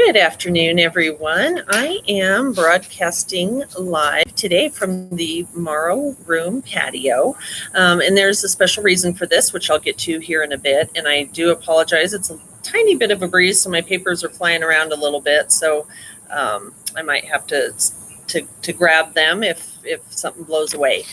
Good afternoon, everyone. I am broadcasting live today from the Morrow Room patio. And there's a special reason for this, which I'll get to here in a bit. And I do apologize. It's a tiny bit of a breeze, so my papers are flying around a little bit. So I might have to grab them if something blows away.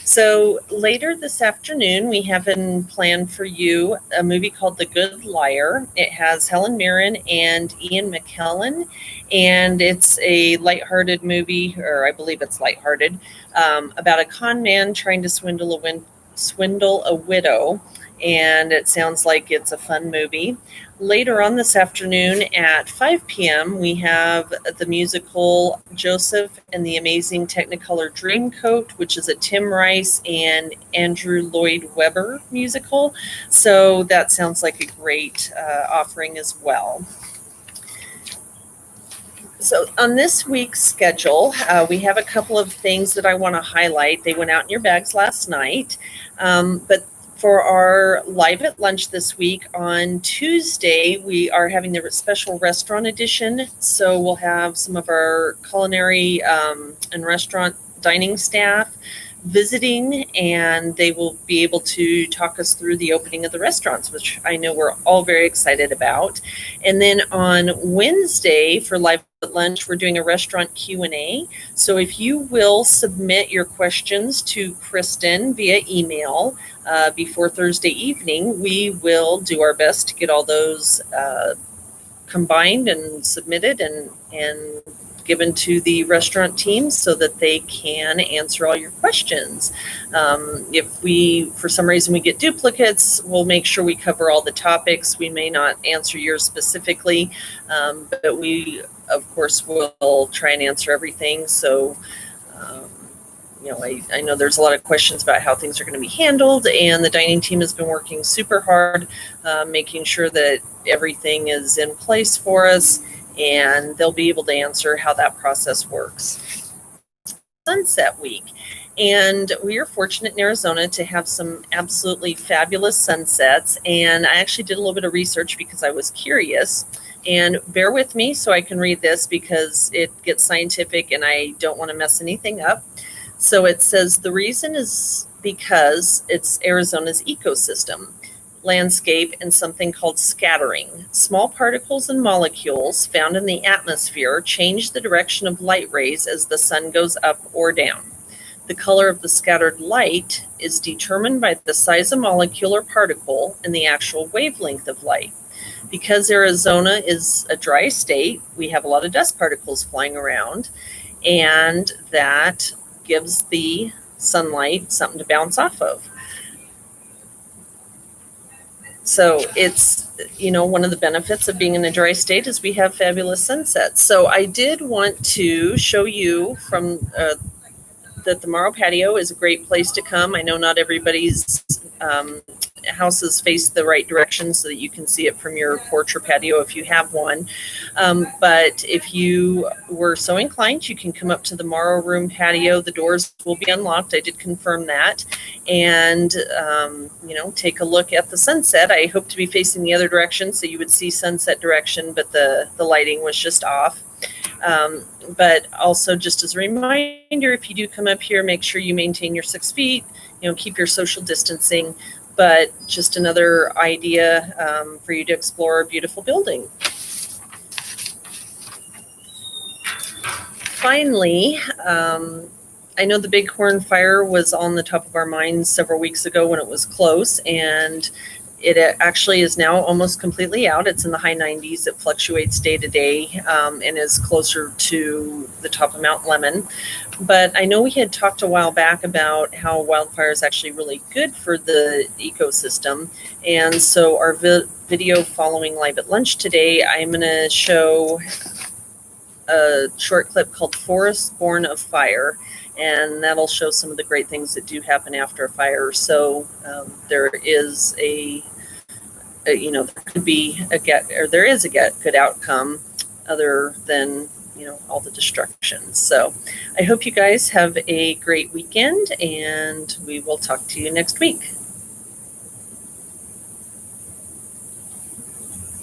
So later this afternoon, we have in plan for you a movie called The Good Liar. It has Helen Mirren and Ian McKellen, and it's a lighthearted movie, or I believe it's lighthearted, about a con man trying to swindle a widow, and it sounds like it's a fun movie. Later on this afternoon at 5 p.m., we have the musical Joseph and the Amazing Technicolor Dreamcoat, which is a Tim Rice and Andrew Lloyd Webber musical. So that sounds like a great offering as well. So on this week's schedule, we have a couple of things that I want to highlight. They went out in your bags last night, but for our Live at Lunch this week on Tuesday, we are having the special restaurant edition. So we'll have some of our culinary and restaurant dining staff visiting, and they will be able to talk us through the opening of the restaurants, which I know we're all very excited about. And then on Wednesday for Live at Lunch, we're doing a restaurant Q&A. So if you will submit your questions to Kristen via email before Thursday evening, we will do our best to get all those combined and submitted and given to the restaurant team so that they can answer all your questions. If we, for some reason, we get duplicates, we'll make sure we cover all the topics. We may not answer yours specifically, but we, of course, will try and answer everything. So, I know there's a lot of questions about how things are going to be handled, and the dining team has been working super hard, making sure that everything is in place for us, and they'll be able to answer how that process works. Sunset Week. And we are fortunate in Arizona to have some absolutely fabulous sunsets. And I actually did a little bit of research because I was curious. And bear with me so I can read this because it gets scientific and I don't want to mess anything up. So it says the reason is because it's Arizona's ecosystem, landscape, and something called scattering. Small particles and molecules found in the atmosphere change the direction of light rays as the sun goes up or down. The color of the scattered light is determined by the size of molecule or particle and the actual wavelength of light. Because Arizona is a dry state, we have a lot of dust particles flying around, and that gives the sunlight something to bounce off of. So it's, one of the benefits of being in a dry state is we have fabulous sunsets. So I did want to show you from that the Morrow patio is a great place to come. I know not everybody's houses face the right direction so that you can see it from your porch or patio if you have one. But if you were so inclined, you can come up to the Morrow Room patio. The doors will be unlocked. I did confirm that. And, take a look at the sunset. I hope to be facing the other direction so you would see sunset direction, but the lighting was just off. But also just as a reminder, if you do come up here, make sure you maintain your 6 feet, keep your social distancing, but just another idea for you to explore a beautiful building. Finally, I know the Bighorn fire was on the top of our minds several weeks ago when it was close, and it actually is now almost completely out. It's in the high 90s. It fluctuates day to day and is closer to the top of Mount Lemmon. But I know we had talked a while back about how wildfire is actually really good for the ecosystem. And so our video following Live at Lunch today, I'm going to show a short clip called Forest Born of Fire. And that'll show some of the great things that do happen after a fire. So there is there could be there is a good outcome other than, all the destruction. So I hope you guys have a great weekend, and we will talk to you next week.